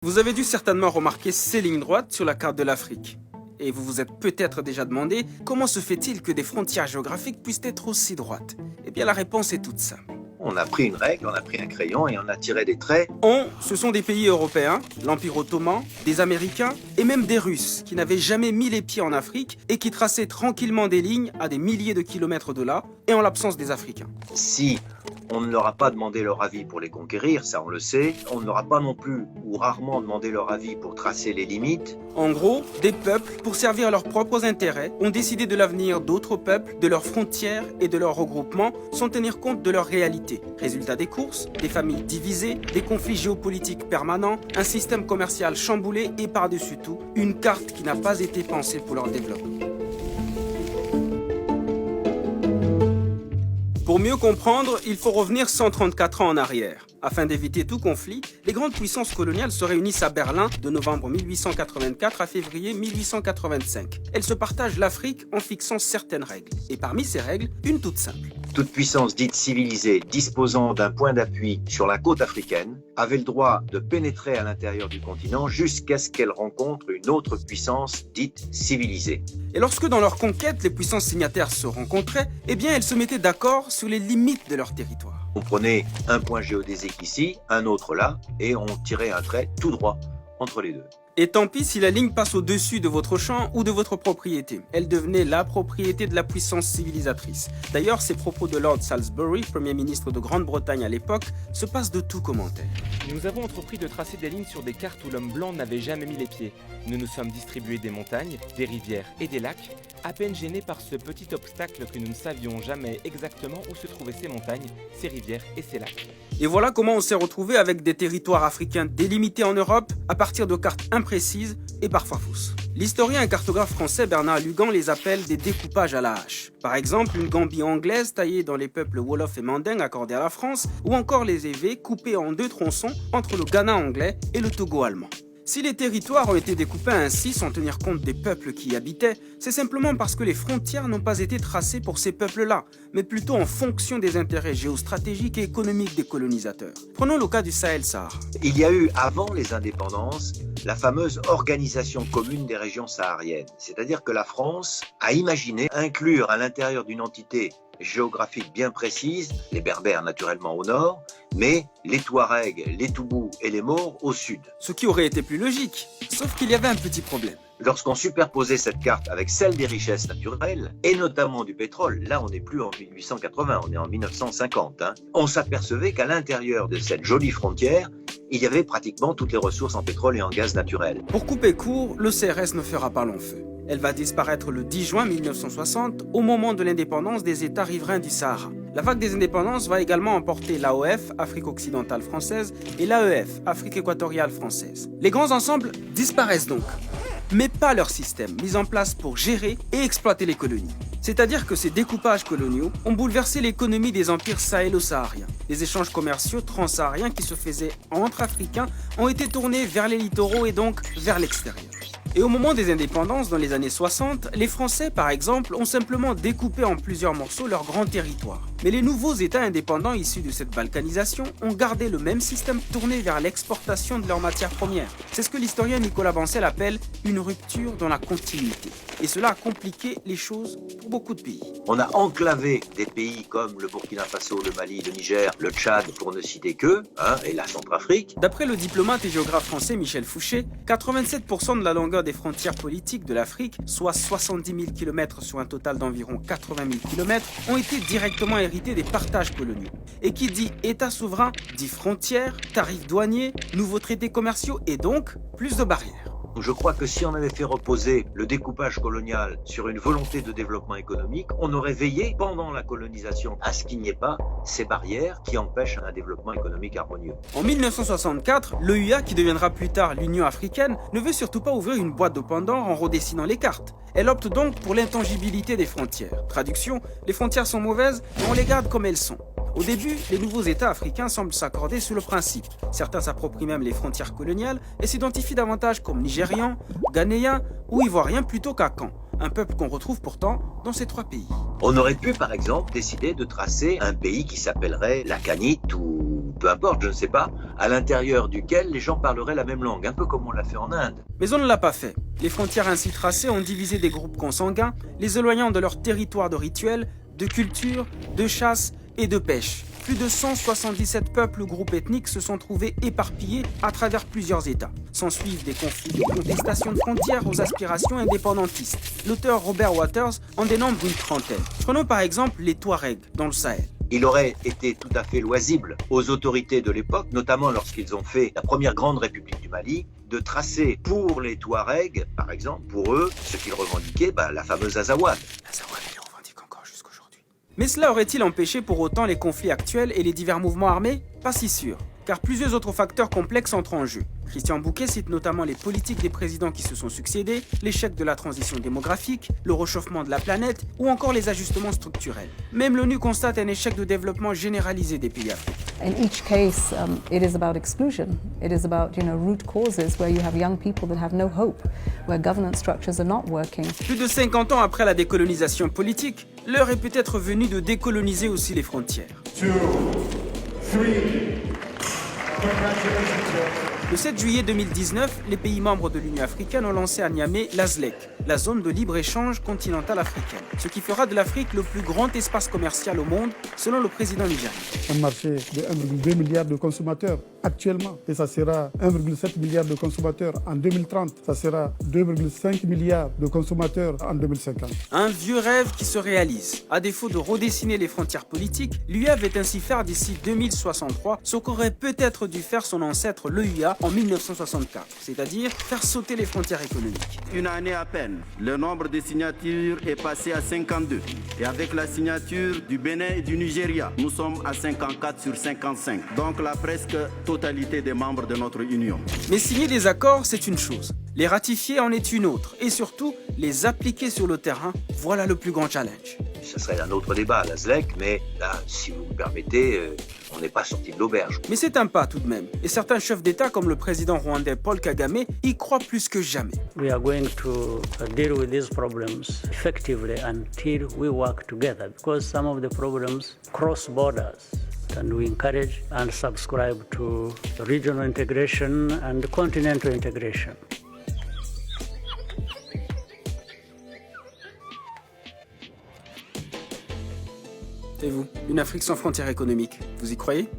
Vous avez dû certainement remarquer ces lignes droites sur la carte de l'Afrique. Et vous vous êtes peut-être déjà demandé comment se fait-il que des frontières géographiques puissent être aussi droites? Eh bien la réponse est toute simple. On a pris une règle, on a pris un crayon et on a tiré des traits. Ce sont des pays européens, l'Empire ottoman, des Américains et même des Russes qui n'avaient jamais mis les pieds en Afrique et qui traçaient tranquillement des lignes à des milliers de kilomètres de là et en l'absence des Africains. Si on ne leur a pas demandé leur avis pour les conquérir, ça on le sait, on ne leur a pas non plus ou rarement demandé leur avis pour tracer les limites. En gros, des peuples, pour servir leurs propres intérêts, ont décidé de l'avenir d'autres peuples, de leurs frontières et de leurs regroupements sans tenir compte de leur réalité. Résultat des courses, des familles divisées, des conflits géopolitiques permanents, un système commercial chamboulé et par-dessus tout, une carte qui n'a pas été pensée pour leur développement. Pour mieux comprendre, il faut revenir 134 ans en arrière. Afin d'éviter tout conflit, les grandes puissances coloniales se réunissent à Berlin de novembre 1884 à février 1885. Elles se partagent l'Afrique en fixant certaines règles. Et parmi ces règles, une toute simple. Toute puissance dite civilisée disposant d'un point d'appui sur la côte africaine avait le droit de pénétrer à l'intérieur du continent jusqu'à ce qu'elle rencontre une autre puissance dite civilisée. Et lorsque dans leur conquête, les puissances signataires se rencontraient, eh bien elles se mettaient d'accord sur les limites de leur territoire. On prenait un point géodésique ici, un autre là, et on tirait un trait tout droit entre les deux. Et tant pis si la ligne passe au-dessus de votre champ ou de votre propriété. Elle devenait la propriété de la puissance civilisatrice. D'ailleurs, ces propos de Lord Salisbury, Premier ministre de Grande-Bretagne à l'époque, se passent de tout commentaire. Nous avons entrepris de tracer des lignes sur des cartes où l'homme blanc n'avait jamais mis les pieds. Nous nous sommes distribués des montagnes, des rivières et des lacs, à peine gênés par ce petit obstacle que nous ne savions jamais exactement où se trouvaient ces montagnes, ces rivières et ces lacs. Et voilà comment on s'est retrouvé avec des territoires africains délimités en Europe à partir de cartes imprécises et parfois fausses. L'historien et cartographe français Bernard Lugan les appelle des découpages à la hache. Par exemple, une Gambie anglaise taillée dans les peuples Wolof et Manding accordés à la France, ou encore les évés coupés en deux tronçons entre le Ghana anglais et le Togo allemand. Si les territoires ont été découpés ainsi sans tenir compte des peuples qui y habitaient, c'est simplement parce que les frontières n'ont pas été tracées pour ces peuples-là, mais plutôt en fonction des intérêts géostratégiques et économiques des colonisateurs. Prenons le cas du Sahel-Sahara. Il y a eu, avant les indépendances, la fameuse organisation commune des régions sahariennes. C'est-à-dire que la France a imaginé inclure à l'intérieur d'une entité géographique bien précise, les Berbères naturellement au nord, mais les Touaregs, les Toubous et les Maures au sud. Ce qui aurait été plus logique, sauf qu'il y avait un petit problème. Lorsqu'on superposait cette carte avec celle des richesses naturelles, et notamment du pétrole, là on n'est plus en 1880, on est en 1950, on s'apercevait qu'à l'intérieur de cette jolie frontière, il y avait pratiquement toutes les ressources en pétrole et en gaz naturel. Pour couper court, le CRS ne fera pas long feu. Elle va disparaître le 10 juin 1960, au moment de l'indépendance des États riverains du Sahara. La vague des indépendances va également emporter l'AOF, Afrique occidentale française, et l'AEF, Afrique équatoriale française. Les grands ensembles disparaissent donc, mais pas leur système mis en place pour gérer et exploiter les colonies. C'est-à-dire que ces découpages coloniaux ont bouleversé l'économie des empires sahélo-sahariens. Les échanges commerciaux transsahariens qui se faisaient entre Africains ont été tournés vers les littoraux et donc vers l'extérieur. Et au moment des indépendances, dans les années 60, les Français, par exemple, ont simplement découpé en plusieurs morceaux leur grand territoire. Mais les nouveaux États indépendants issus de cette balkanisation ont gardé le même système tourné vers l'exportation de leurs matières premières. C'est ce que l'historien Nicolas Bancel appelle une rupture dans la continuité. Et cela a compliqué les choses pour beaucoup de pays. On a enclavé des pays comme le Burkina Faso, le Mali, le Niger, le Tchad, pour ne citer qu'eux, et la Centrafrique. D'après le diplomate et géographe français Michel Fouché, 87% de la longueur des frontières politiques de l'Afrique, soit 70 000 km sur un total d'environ 80 000 km, ont été directement hérités des partages coloniaux. Et qui dit État souverain, dit frontières, tarifs douaniers, nouveaux traités commerciaux et donc plus de barrières. Je crois que si on avait fait reposer le découpage colonial sur une volonté de développement économique, on aurait veillé pendant la colonisation à ce qu'il n'y ait pas ces barrières qui empêchent un développement économique harmonieux. En 1964, l'OUA, qui deviendra plus tard l'Union africaine, ne veut surtout pas ouvrir une boîte de Pandore en redessinant les cartes. Elle opte donc pour l'intangibilité des frontières. Traduction, les frontières sont mauvaises, mais on les garde comme elles sont. Au début, les nouveaux États africains semblent s'accorder sur le principe. Certains s'approprient même les frontières coloniales et s'identifient davantage comme Nigérians, Ghanéens ou Ivoiriens plutôt qu'Akan, un peuple qu'on retrouve pourtant dans ces trois pays. On aurait pu par exemple décider de tracer un pays qui s'appellerait l'Akanite ou peu importe, je ne sais pas, à l'intérieur duquel les gens parleraient la même langue, un peu comme on l'a fait en Inde. Mais on ne l'a pas fait. Les frontières ainsi tracées ont divisé des groupes consanguins, les éloignant de leur territoire de rituels, de culture, de chasse et de pêche. Plus de 177 peuples ou groupes ethniques se sont trouvés éparpillés à travers plusieurs États. S'ensuivent des conflits de contestation de frontières aux aspirations indépendantistes. L'auteur Robert Waters en dénombre une trentaine. Prenons par exemple les Touaregs dans le Sahel. Il aurait été tout à fait loisible aux autorités de l'époque, notamment lorsqu'ils ont fait la première grande république du Mali, de tracer pour les Touaregs, par exemple, pour eux, ce qu'ils revendiquaient, la fameuse Azawad. L'Azawad, ils le revendiquent encore jusqu'aujourd'hui. Mais cela aurait-il empêché pour autant les conflits actuels et les divers mouvements armés? Pas si sûr, car plusieurs autres facteurs complexes entrent en jeu. Christian Bouquet cite notamment les politiques des présidents qui se sont succédés, l'échec de la transition démographique, le réchauffement de la planète ou encore les ajustements structurels. Même l'ONU constate un échec de développement généralisé des pays africains. In each case, it is about exclusion. It is about, root causes where you have young people that have no hope, where governance structures are not working. Plus de 50 ans après la décolonisation politique, l'heure est peut-être venue de décoloniser aussi les frontières. 2, 3. Le 7 juillet 2019, les pays membres de l'Union africaine ont lancé à Niamey la ZLEC, la zone de libre-échange continentale africaine, ce qui fera de l'Afrique le plus grand espace commercial au monde, selon le président nigérien. Un marché de 1,2 milliard de consommateurs actuellement, et ça sera 1,7 milliard de consommateurs en 2030, ça sera 2,5 milliards de consommateurs en 2050. Un vieux rêve qui se réalise. À défaut de redessiner les frontières politiques, l'UE veut ainsi faire d'ici 2063 ce qu'aurait peut-être dû faire son ancêtre l'EUA en 1964, c'est-à-dire faire sauter les frontières économiques. Une année à peine, le nombre de signatures est passé à 52. Et avec la signature du Bénin et du Nigeria, nous sommes à 54 sur 55. Donc la presque totalité des membres de notre Union. Mais signer des accords, c'est une chose. Les ratifier en est une autre. Et surtout, les appliquer sur le terrain, voilà le plus grand challenge. Ce serait un autre débat, la ZLEC, mais là, si vous me permettez, on n'est pas sorti de l'auberge. Mais c'est un pas tout de même. Et certains chefs d'État, comme le président rwandais Paul Kagame, y croient plus que jamais. We are going to deal with these problems effectively until we work together, because some of the problems cross borders. And we encourage and subscribe to regional integration and continental integration. Et vous, une Afrique sans frontières économiques, vous y croyez ?